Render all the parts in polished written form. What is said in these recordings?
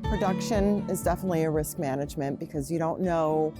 Production is definitely a risk management because you don't know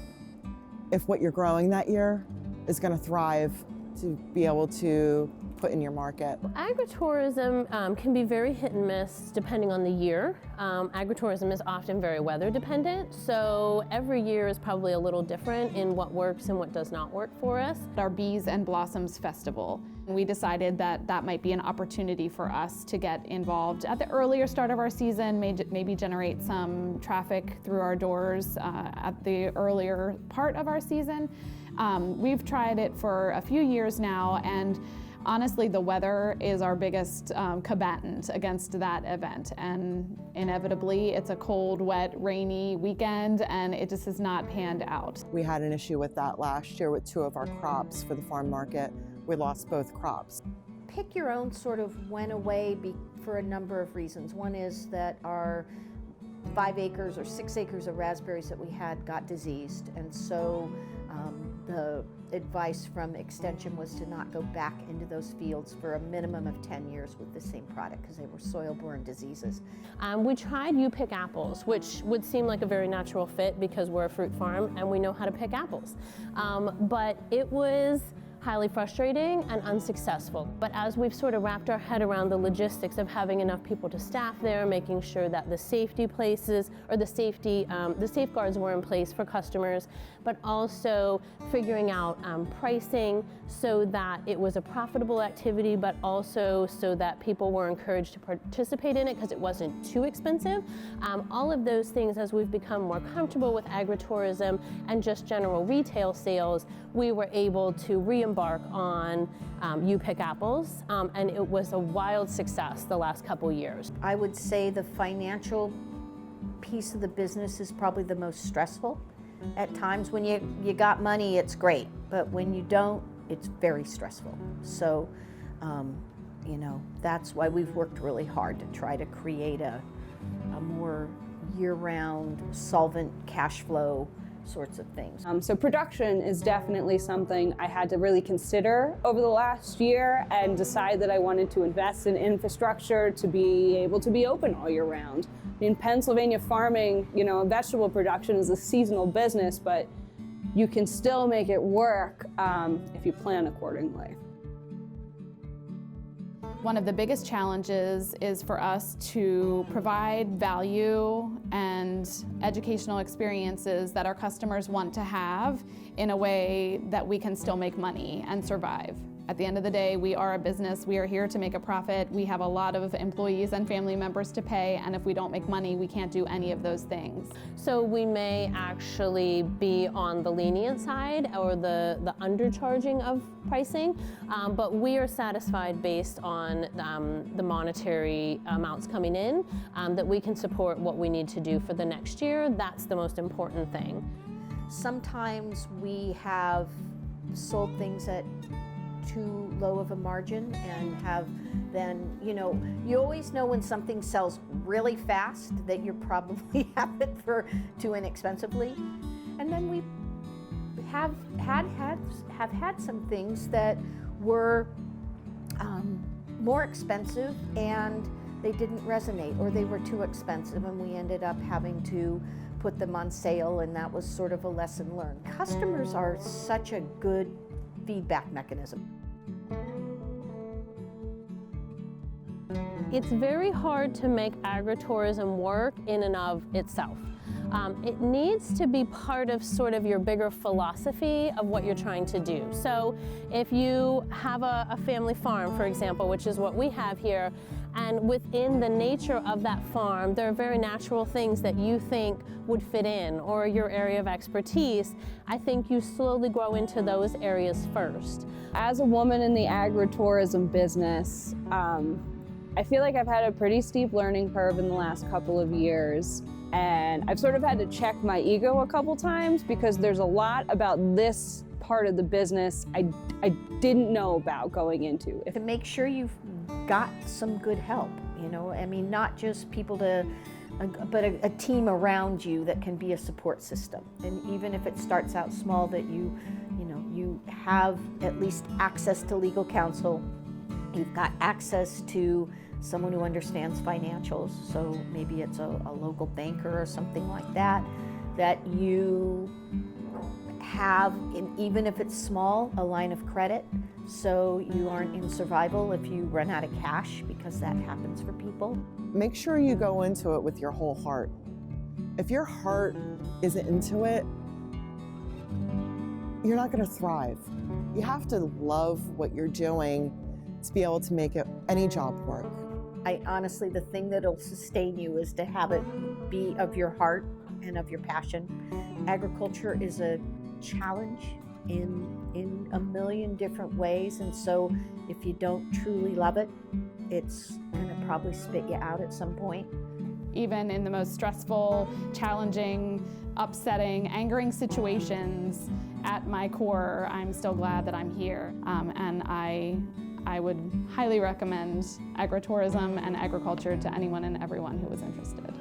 if what you're growing that year is going to thrive to be able to put in your market. Agritourism can be very hit and miss depending on the year. Agritourism is often very weather dependent, so every year is probably a little different in what works and what does not work for us. Our Bees and Blossoms Festival. We decided that that might be an opportunity for us to get involved at the earlier start of our season, maybe generate some traffic through our doors at the earlier part of our season. We've tried it for a few years now, and honestly, the weather is our biggest combatant against that event, and inevitably it's a cold, wet, rainy weekend, and it just has not panned out. We had an issue with that last year with 2 of our crops for the farm market. We lost both crops. Pick Your Own sort of went away for a number of reasons. One is that our 5 acres or 6 acres of raspberries that we had got diseased, and so the advice from Extension was to not go back into those fields for a minimum of 10 years with the same product because they were soil-borne diseases. We tried You Pick Apples, which would seem like a very natural fit because we're a fruit farm and we know how to pick apples. But it was highly frustrating and unsuccessful. But as we've sort of wrapped our head around the logistics of having enough people to staff there, making sure that the safety places or the safeguards were in place for customers, but also figuring out pricing so that it was a profitable activity, but also so that people were encouraged to participate in it because it wasn't too expensive. All of those things, as we've become more comfortable with agritourism and just general retail sales, we were able to re-embark on You Pick Apples, and it was a wild success the last couple years. I would say the financial piece of the business is probably the most stressful. At times when you got money, it's great, but when you don't, it's very stressful. So, you know, that's why we've worked really hard to try to create a more year-round, solvent cash flow sorts of things. So production is definitely something I had to really consider over the last year and decide that I wanted to invest in infrastructure to be able to be open all year round. In Pennsylvania, farming, you know, vegetable production is a seasonal business, but you can still make it work if you plan accordingly. One of the biggest challenges is for us to provide value and educational experiences that our customers want to have in a way that we can still make money and survive. At the end of the day, we are a business. We are here to make a profit. We have a lot of employees and family members to pay, and if we don't make money, we can't do any of those things. So we may actually be on the lenient side or the undercharging of pricing, but we are satisfied based on the monetary amounts coming in, that we can support what we need to do for the next year. That's the most important thing. Sometimes we have sold things at too low of a margin and have then, you know, you always know when something sells really fast that you probably have it for too inexpensively. And then we have had some things that were more expensive and they didn't resonate, or they were too expensive and we ended up having to put them on sale, and that was sort of a lesson learned. Customers are such a good feedback mechanism. It's very hard to make agritourism work in and of itself. It needs to be part of sort of your bigger philosophy of what you're trying to do. So if you have a family farm, for example, which is what we have here, and within the nature of that farm, there are very natural things that you think would fit in, or your area of expertise, I think you slowly grow into those areas first. As a woman in the agritourism business, I feel like I've had a pretty steep learning curve in the last couple of years, and I've sort of had to check my ego a couple times because there's a lot about this part of the business I didn't know about going into. To make sure you've got some good help, you know, I mean, not just people but a team around you that can be a support system. And even if it starts out small, that you have at least access to legal counsel, you've got access to someone who understands financials. So maybe it's a local banker or something like that, that you have, even if it's small, a line of credit, so you aren't in survival if you run out of cash, because that happens for people. Make sure you go into it with your whole heart. If your heart isn't into it, you're not going to thrive. You have to love what you're doing to be able to make any job work. Honestly, the thing that'll sustain you is to have it be of your heart and of your passion. Agriculture is a challenge in a million different ways, and so if you don't truly love it, it's going to probably spit you out at some point. Even in the most stressful, challenging, upsetting, angering situations, at my core, I'm still glad that I'm here. And I would highly recommend agritourism and agriculture to anyone and everyone who is interested.